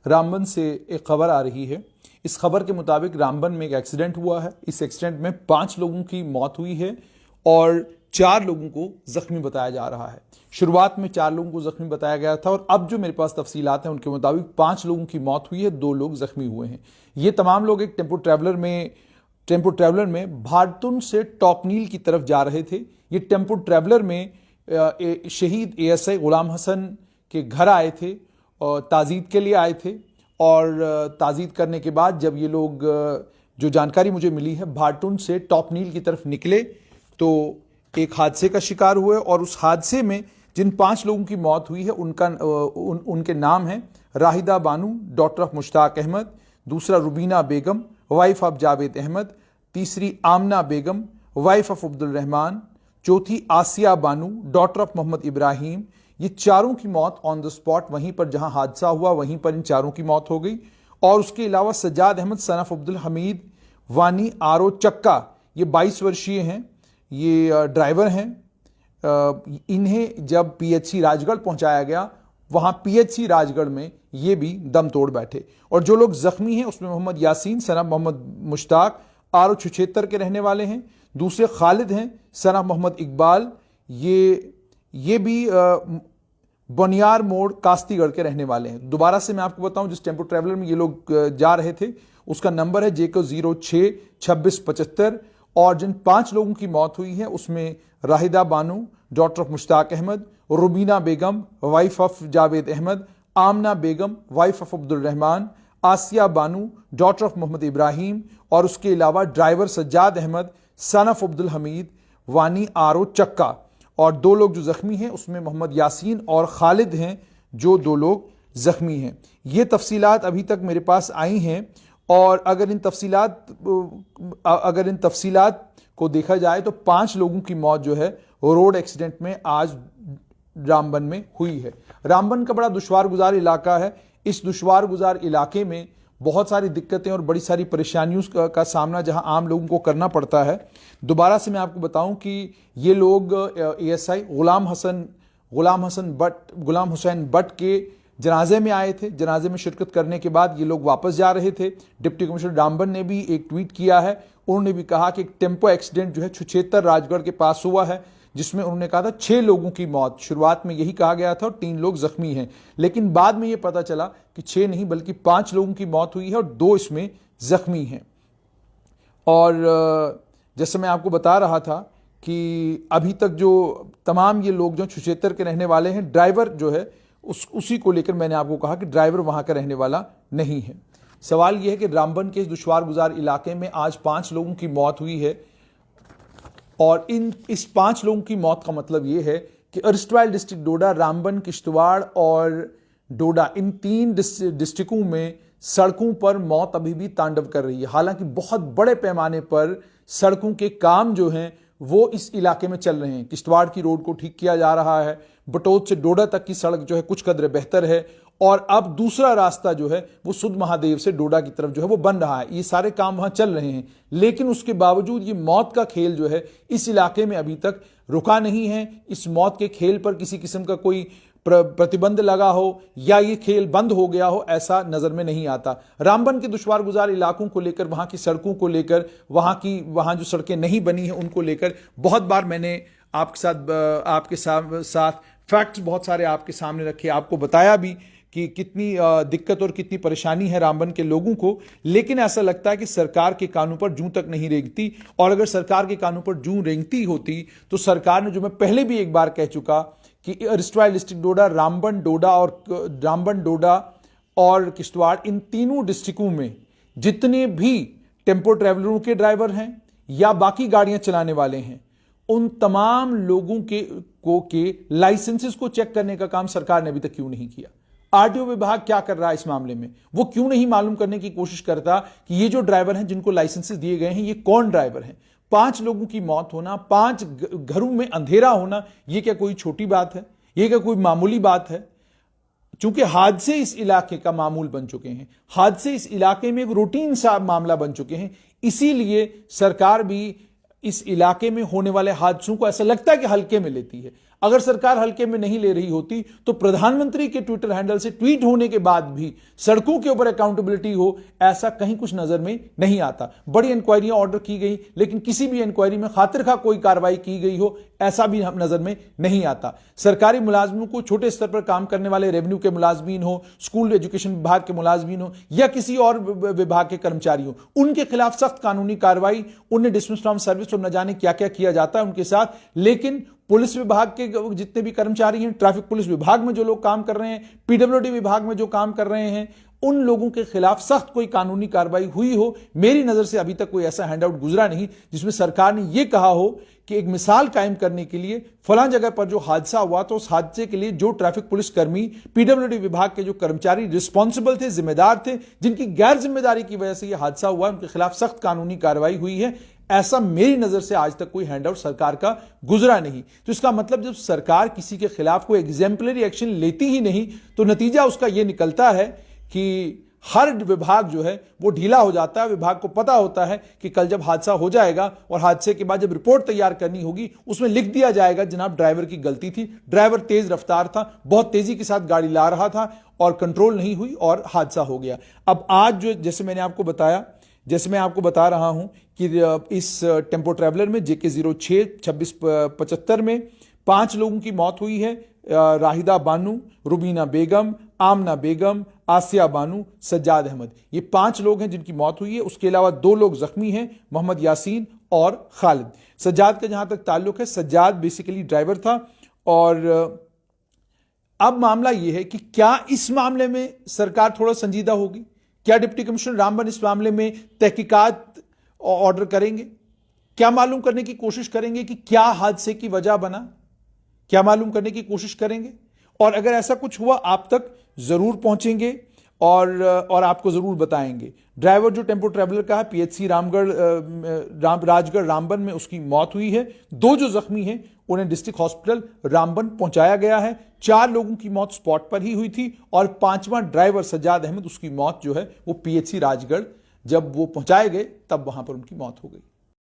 रामबन से एक खबर आ रही है। इस खबर के मुताबिक रामबन में एक एक्सीडेंट हुआ है। इस एक्सीडेंट में 5 लोगों की मौत हुई है और 4 लोगों को जख्मी बताया जा रहा है। शुरुआत में 4 लोगों को जख्मी बताया गया था और अब जो मेरे पास तफसीलात हैं उनके मुताबिक 5 लोगों की मौत हुई है, 2 लोग जख्मी हुए हैं। ये तमाम लोग एक टेम्पो ट्रैवलर में भारतुन से टॉकनील की तरफ जा रहे थे। ये टेम्पो ट्रैवलर में शहीद एएसआई गुलाम हसन के घर आए थे और ताज़ीद के लिए आए थे। और ताज़ीद करने के बाद जब ये लोग, जो जानकारी मुझे मिली है, भाटुन से टॉकनील की तरफ निकले तो एक हादसे का शिकार हुए और उस हादसे में जिन 5 लोगों की मौत हुई है उनके नाम हैं राहिदा बानू डॉटर ऑफ मुश्ताक अहमद, दूसरा रुबीना बेगम वाइफ ऑफ जावेद अहमद, तीसरी आमना बेगम वाइफ ऑफ अब्दुल रहमान, चौथी आसिया बानू डॉटर ऑफ मोहम्मद इब्राहिम। ये चारों की मौत ऑन द स्पॉट, वहीं पर जहां हादसा हुआ वहीं पर इन चारों की मौत हो गई। और उसके अलावा सज्जाद अहमद सन ऑफ अब्दुल हमीद वानी आरो चक्का, ये 22 वर्षीय हैं, ये ड्राइवर हैं। इन्हें जब पीएचसी राजगढ़ पहुंचाया गया, वहां पीएचसी राजगढ़ में ये भी दम तोड़ बैठे। और जो लोग जख्मी हैं उसमें मोहम्मद यासीन सन ऑफ मोहम्मद मुश्ताक आरो छुछेतर के रहने वाले हैं, दूसरे खालिद हैं सन ऑफ मोहम्मद इकबाल, ये भी बनियार मोड़ कास्तीगढ़ के रहने वाले हैं। दोबारा से मैं आपको बताऊं, जिस टेम्पो ट्रैवलर में ये लोग जा रहे थे उसका नंबर है JK 06-2675। और जिन 5 लोगों की मौत हुई है उसमें Rahida Banu daughter of Mushtaq Ahmad, Rubina Begum wife of Javed Ahmad, Amna Begum wife of Abdul Rahman, Asiya Banu daughter of Mohammad Ibrahim और उसके अलावा driver Sajjad Ahmad son of Abdul Hamid Wani आरो चक्का। और 2 लोग जो जख्मी हैं उसमें मोहम्मद यासीन और खालिद हैं, जो 2 लोग जख्मी हैं। ये तफसीलात अभी तक मेरे पास आई हैं। और अगर इन तफसीलात को देखा जाए तो 5 लोगों की मौत जो है रोड एक्सीडेंट में आज रामबन में हुई है। रामबन का बड़ा दुश्वार गुजार इलाका है। इस दुश्वार गुजार इलाके में बहुत सारी दिक्कतें और बड़ी सारी परेशानियों का सामना जहां आम लोगों को करना पड़ता है। दोबारा से मैं आपको बताऊं कि ये लोग एएसआई गुलाम हुसैन बट के जनाजे में आए थे। जनाजे में शिरकत करने के बाद ये लोग वापस जा रहे थे। डिप्टी कमिश्नर रामबन ने भी एक ट्वीट किया है। उन्होंने भी कहा कि एक टेम्पो एक्सीडेंट जो है छुछेतर राजगढ़ के पास हुआ है, जिसमें उन्होंने कहा था 6 लोगों की मौत। शुरुआत में यही कहा गया था और 3 लोग जख्मी हैं, लेकिन बाद में यह पता चला कि 6 नहीं बल्कि 5 लोगों की मौत हुई है और 2 इसमें जख्मी हैं। और जैसे मैं आपको बता रहा था कि अभी तक जो तमाम ये लोग जो छुछेतर के रहने वाले हैं, ड्राइवर जो है उसी को लेकर मैंने आपको कहा कि ड्राइवर वहां का रहने वाला नहीं है। सवाल यह है कि रामबन के इस दुश्वार गुजार इलाके में आज 5 लोगों की मौत हुई है और इस 5 लोगों की मौत का मतलब यह है कि अर्स्टवाइल डिस्ट्रिक्ट डोडा, रामबन, किश्तवाड़ और डोडा, इन 3 डिस्ट्रिक्टों में सड़कों पर मौत अभी भी तांडव कर रही है। हालांकि बहुत बड़े पैमाने पर सड़कों के काम जो हैं वो इस इलाके में चल रहे हैं। किश्तवाड़ की रोड को ठीक किया जा रहा है, बटोत से डोडा तक की सड़क जो है कुछ कदर बेहतर है और अब दूसरा रास्ता जो है वो सुध महादेव से डोडा की तरफ जो है वो बन रहा है। ये सारे काम वहां चल रहे हैं, लेकिन उसके बावजूद ये मौत का खेल जो है इस इलाके में अभी तक रुका नहीं है। इस मौत के खेल पर किसी किस्म का कोई प्रतिबंध लगा हो या ये खेल बंद हो गया हो, ऐसा नजर में नहीं आता। रामबन के दुश्वार गुजार इलाकों को लेकर, वहां की सड़कों को लेकर, वहां जो सड़कें नहीं बनी हैं उनको लेकर बहुत बार मैंने आपके साथ फैक्ट्स बहुत सारे आपके सामने रखे, आपको बताया भी कि कितनी दिक्कत और कितनी परेशानी है रामबन के लोगों को। लेकिन ऐसा लगता है कि सरकार के कानों पर जूं तक नहीं रेंगती, और अगर सरकार के कानों पर जूं रेंगती होती तो सरकार ने, जो मैं पहले भी एक बार कह चुका कि अर्स्टवाइल डिस्ट्रिक्ट डोडा, रामबन, डोडा और किश्तवाड़, इन तीनों डिस्ट्रिक्टों में जितने भी टेम्पो ट्रैवलरों के ड्राइवर हैं या बाकी गाड़ियां चलाने वाले हैं, उन तमाम लोगों के लाइसेंसेस को चेक करने का काम सरकार ने अभी तक क्यों नहीं किया? आरटीओ विभाग क्या कर रहा है इस मामले में? वो क्यों नहीं मालूम करने की कोशिश करता कि ये जो ड्राइवर हैं जिनको लाइसेंसेस दिए गए हैं, ये कौन ड्राइवर हैं? 5 लोगों की मौत होना, 5 घरों में अंधेरा होना, ये क्या कोई छोटी बात है? ये क्या कोई मामूली बात है? चूंकि हादसे इस इलाके का मामूल बन चुके हैं, हादसे इस इलाके में एक रूटीन सा मामला बन चुके हैं, इसीलिए सरकार भी इस इलाके में होने वाले हादसों को ऐसा लगता है कि हल्के में लेती है। अगर सरकार हल्के में नहीं ले रही होती तो प्रधानमंत्री के ट्विटर हैंडल से ट्वीट होने के बाद भी सड़कों के ऊपर अकाउंटेबिलिटी हो, ऐसा कहीं कुछ नजर में नहीं आता। बड़ी इंक्वायरियां ऑर्डर की गई, लेकिन किसी भी इंक्वायरी में खातिरखा कोई कार्रवाई की गई हो, ऐसा भी हम नजर में नहीं आता। सरकारी मुलाजमों को, छोटे स्तर पर काम करने वाले रेवेन्यू के मुलाजमीन हो, स्कूल एजुकेशन विभाग के मुलाजमीन हो या किसी और विभाग के कर्मचारी हो, उनके खिलाफ सख्त कानूनी कार्रवाई, उन्हें डिसमिस फ्रॉम सर्विस और न जाने क्या क्या किया जाता है उनके साथ। लेकिन पुलिस विभाग के जितने भी कर्मचारी हैं, ट्रैफिक पुलिस विभाग में जो लोग काम कर रहे हैं, पीडब्ल्यूडी विभाग में जो काम कर रहे हैं, उन लोगों के खिलाफ सख्त कोई कानूनी कार्रवाई हुई हो, मेरी नजर से अभी तक कोई ऐसा हैंडआउट गुजरा नहीं जिसमें सरकार ने यह कहा हो कि एक मिसाल कायम करने के लिए फलां जगह पर जो हादसा हुआ तो उस हादसे के लिए जो ट्रैफिक पुलिस कर्मी, पीडब्ल्यूडी विभाग के जो कर्मचारी रिस्पॉन्सिबल थे, जिम्मेदार थे, जिनकी गैर जिम्मेदारी की वजह से यह हादसा हुआ, उनके खिलाफ सख्त कानूनी कार्रवाई हुई है, ऐसा मेरी नजर से आज तक कोई हैंडआउट सरकार का गुजरा नहीं। तो इसका मतलब जब सरकार किसी के खिलाफ कोई एग्जाम्पलरी एक्शन लेती ही नहीं तो नतीजा उसका यह निकलता है कि हर विभाग जो है वो ढीला हो जाता है। विभाग को पता होता है कि कल जब हादसा हो जाएगा और हादसे के बाद जब रिपोर्ट तैयार करनी होगी उसमें लिख दिया जाएगा जनाब ड्राइवर की गलती थी, ड्राइवर तेज रफ्तार था, बहुत तेजी के साथ गाड़ी ला रहा था और कंट्रोल नहीं हुई और हादसा हो गया। अब आज जो जैसे मैं आपको बता रहा हूं कि इस टेम्पो ट्रैवलर में JK 06 2675 में 5 लोगों की मौत हुई है। राहिदा बानू, रुबीना बेगम, आमना बेगम, आसिया बानू, सज्जाद अहमद, ये 5 लोग हैं जिनकी मौत हुई है। उसके अलावा 2 लोग जख्मी हैं, मोहम्मद यासीन और खालिद। सज्जाद का जहां तक ताल्लुक है, सज्जाद बेसिकली ड्राइवर था। और अब मामला यह है कि क्या इस मामले में सरकार थोड़ा संजीदा होगी? क्या डिप्टी कमिश्नर रामबन इस मामले में तहकीकात ऑर्डर करेंगे? क्या मालूम करने की कोशिश करेंगे कि क्या हादसे की वजह बना? क्या मालूम करने की कोशिश करेंगे? और अगर ऐसा कुछ हुआ आप तक जरूर पहुंचेंगे और आपको जरूर बताएंगे। ड्राइवर जो टेम्पो ट्रैवलर का है, PHC राजगढ़ रामबन में उसकी मौत हुई है। 2 जो जख्मी हैं उन्हें डिस्ट्रिक्ट हॉस्पिटल रामबन पहुंचाया गया है। 4 लोगों की मौत स्पॉट पर ही हुई थी और 5वां ड्राइवर सज्जाद अहमद, उसकी मौत जो है वो PHC राजगढ़ जब वो पहुंचाए गए तब वहां पर उनकी मौत हो गई।